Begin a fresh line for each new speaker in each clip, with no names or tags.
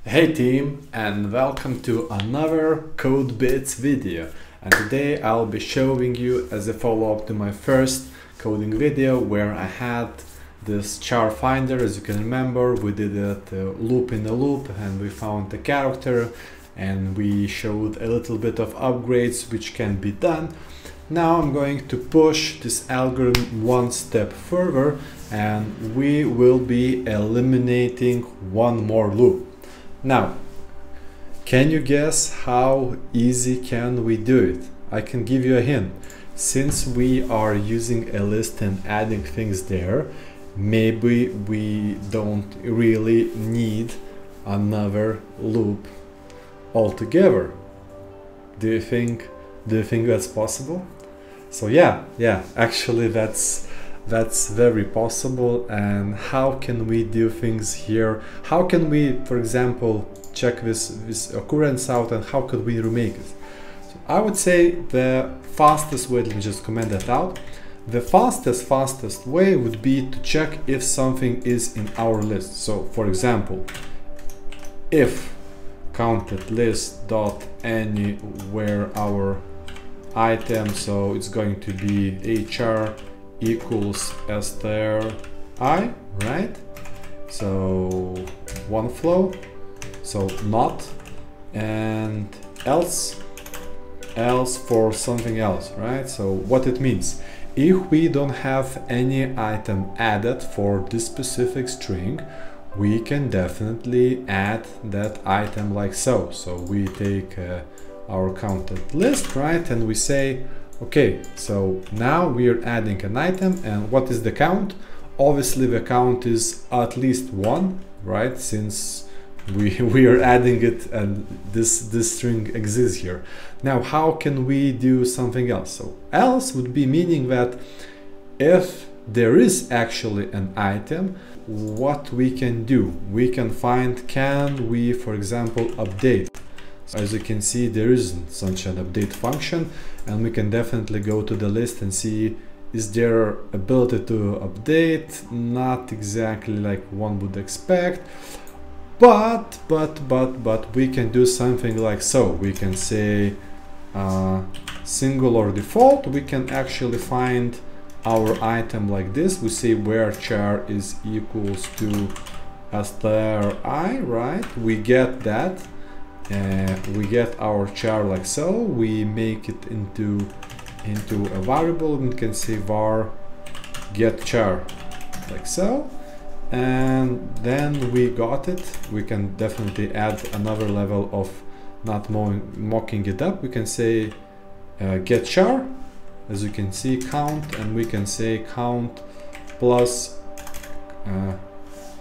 Hey team, and welcome to another Code Bits video. And today I'll be showing you as a follow-up to my first coding video where I had this char finder. As you can remember, we did it loop in a loop and we found the character and we showed a little bit of upgrades which can be done. Now I'm going to push this algorithm one step further and we will be eliminating one more loop. Now, can you guess how easy can we do it? I can give you a hint. Since we are using a list and adding things there, maybe we don't really need another loop altogether. Do you think that's possible? So yeah, actually that's very possible. And how can we do things here? How can we, for example, check this occurrence out, and how could we remake it? So I would say the fastest way, let me just comment that out. The fastest way would be to check if something is in our list. So for example, if counted list dot anywhere our item, so it's going to be hr equals str I, right? So one flow, so not, and else for something else, right? So what it means, if we don't have any item added for this specific string, we can definitely add that item like so. So we take our counted list, right, and we say, okay, so now we are adding an item, and what is the count? Obviously the count is at least one, right, since we are adding it and this string exists here. Now how can we do something else? So else would be meaning that if there is actually an item, what we can do, we can find, can we, for example, update? So as you can see, there isn't such an update function, and we can definitely go to the list and see, is there ability to update? Not exactly like one would expect, but we can do something like so. We can say single or default. We can actually find our item like this. We say where char is equals to str I, right? We get that. We get our char like so. We make it into a variable. We can say var get char like so, and then we got it. We can definitely add another level of not mocking it up. We can say get char, as you can see, count, and we can say count plus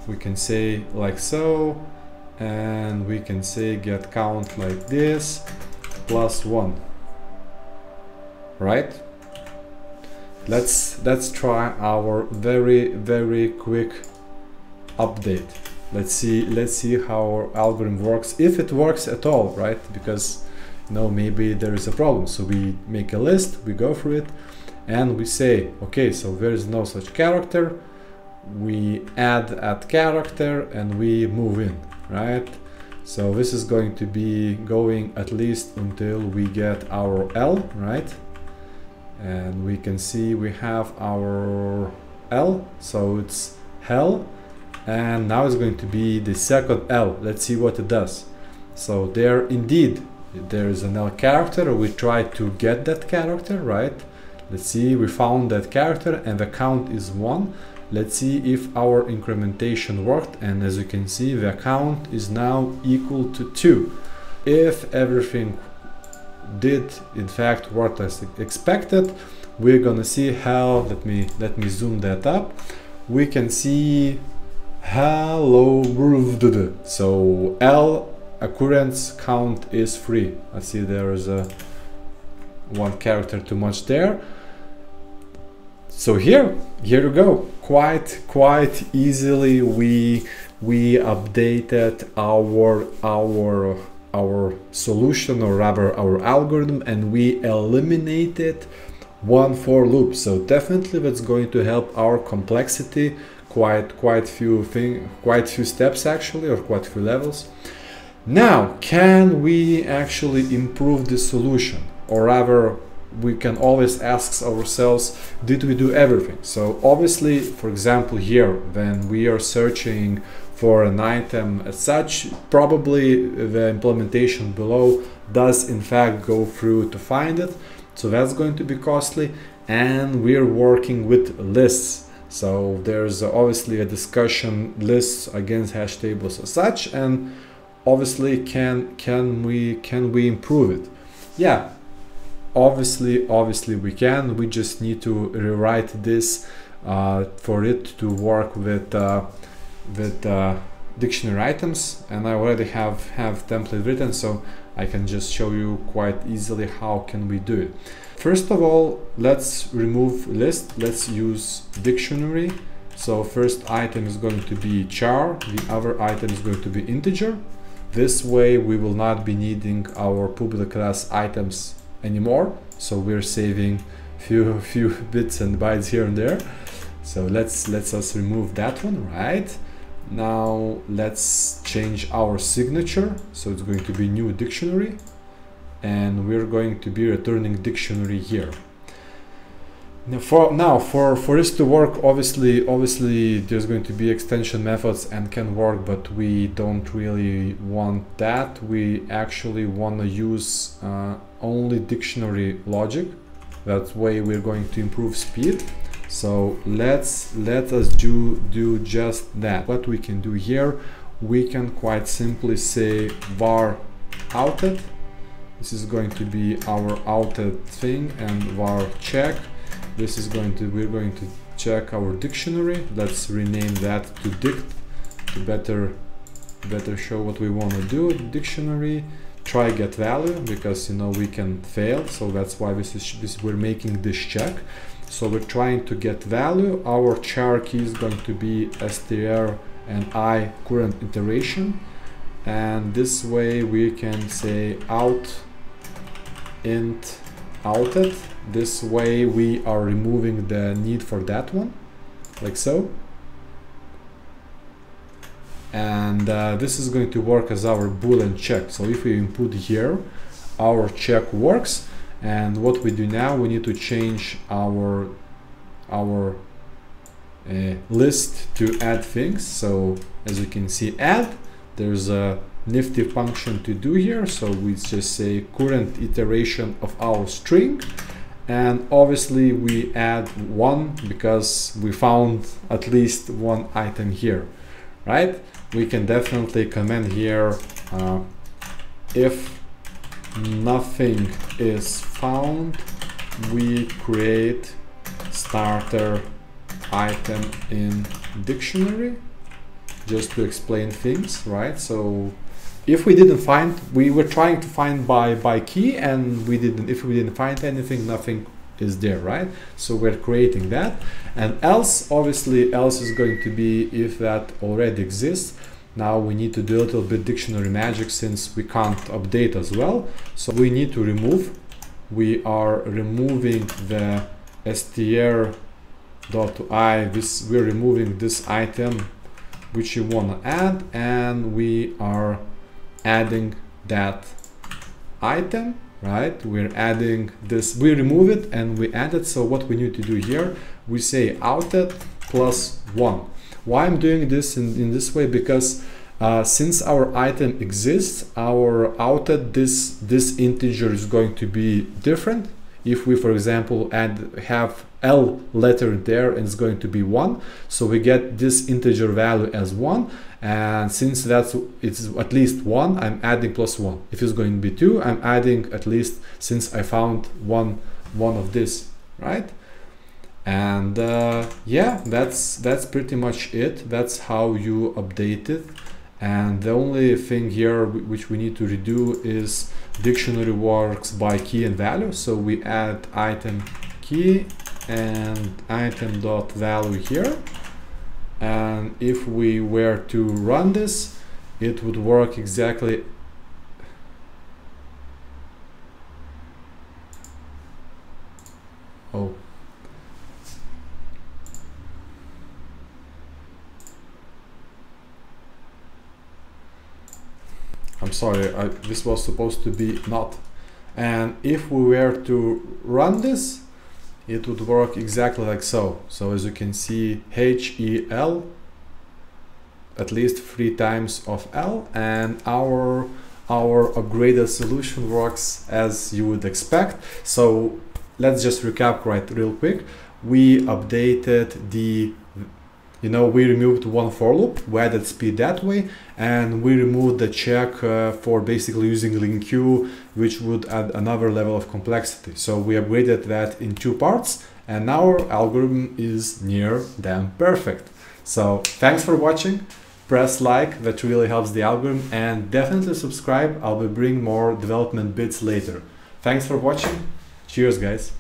we can say like so, and we can say get count like this plus 1, right? Let's try our very quick update. Let's see how our algorithm works, if it works at all, right? Because maybe there is a problem. So we make a list, we go through it, and we say, okay, so there is no such character. We add character and we move in, right? So this is going to be going at least until we get our L, right? And we can see we have our L, so it's hell, and now it's going to be the second L. Let's see what it does. So there is an L character. We try to get that character, right? Let's see, we found that character and the count is 1. Let's see if our incrementation worked, and as you can see, the count is now equal to 2. If everything did in fact work as expected, we're gonna see how, let me zoom that up. We can see hello world. So L occurrence count is 3. I see there is a one character too much there. So here you go. Quite easily we updated our solution, or rather our algorithm, and we eliminated one for loop. So definitely that's going to help our complexity quite few steps actually, or quite few levels. Now, can we actually improve this solution? Or rather, we can always ask ourselves, did we do everything? So obviously, for example, here, when we are searching for an item as such, probably the implementation below does in fact go through to find it. So that's going to be costly. And we're working with lists. So there's obviously a discussion, lists against hash tables as such, and obviously can we improve it? Yeah, obviously we can. We just need to rewrite this for it to work with dictionary items, and I already have template written, so I can just show you quite easily how can we do it. First of all, let's remove list. Let's use dictionary. So first item is going to be char, the other item is going to be integer. This way we will not be needing our public class items anymore. So we're saving few bits and bytes here and there. So let's us remove that one, right? Now let's change our signature. So it's going to be new dictionary, and we're going to be returning dictionary here. Now for this to work, obviously there's going to be extension methods and can work, but we don't really want that. We actually want to use only dictionary logic. That way we're going to improve speed. So let us do just that. What we can do here, we can quite simply say var outed. This is going to be our outed thing, and var check. This is we're going to check our dictionary. Let's rename that to dict to better show what we want to do. Dictionary, try get value, because you know we can fail, so that's why we're making this check. So we're trying to get value. Our char key is going to be str and I current iteration, and this way we can say out int outed. This way we are removing the need for that one, like so. And this is going to work as our boolean check. So if we input here, our check works. And what we do now, we need to change our list to add things. So as you can see, add, there's a nifty function to do here. So we just say current iteration of our string, and obviously we add 1 because we found at least one item here, right? We can definitely comment here if nothing is found, we create starter item in dictionary, just to explain things, right? So if we didn't find, we were trying to find by key, and if we didn't find anything, nothing is there, right? So we're creating that. And else, obviously else is going to be if that already exists. Now we need to do a little bit dictionary magic, since we can't update as well. So we need to remove. We are removing the str.i. We're removing this item which you want to add, and we are adding that item, right? We're adding this, we remove it and we add it. So what we need to do here, we say outed plus 1. Why I'm doing this in this way? Because since our item exists, our outed, this integer is going to be different. If we, for example, have L letter there, and it's going to be 1, so we get this integer value as 1, and since it's at least 1, I'm adding plus 1. If it's going to be 2, I'm adding at least, since I found one of this, right? And yeah, that's pretty much it. That's how you update it. And the only thing here which we need to redo is dictionary works by key and value. So we add item key and item dot value here. And if we were to run this, it would work exactly. Oh. I'm sorry, this was supposed to be not. And if we were to run this, it would work exactly like so. So as you can see, HEL, at least 3 times of L, and our upgraded solution works as you would expect. So let's just recap real quick. We updated the, we removed one for loop, we added speed that way, and we removed the check for basically using link queue, which would add another level of complexity. So we upgraded that in 2 parts, and now our algorithm is near damn perfect. So thanks for watching. Press like, that really helps the algorithm, and definitely subscribe. I'll be bringing more development bits later. Thanks for watching. Cheers, guys.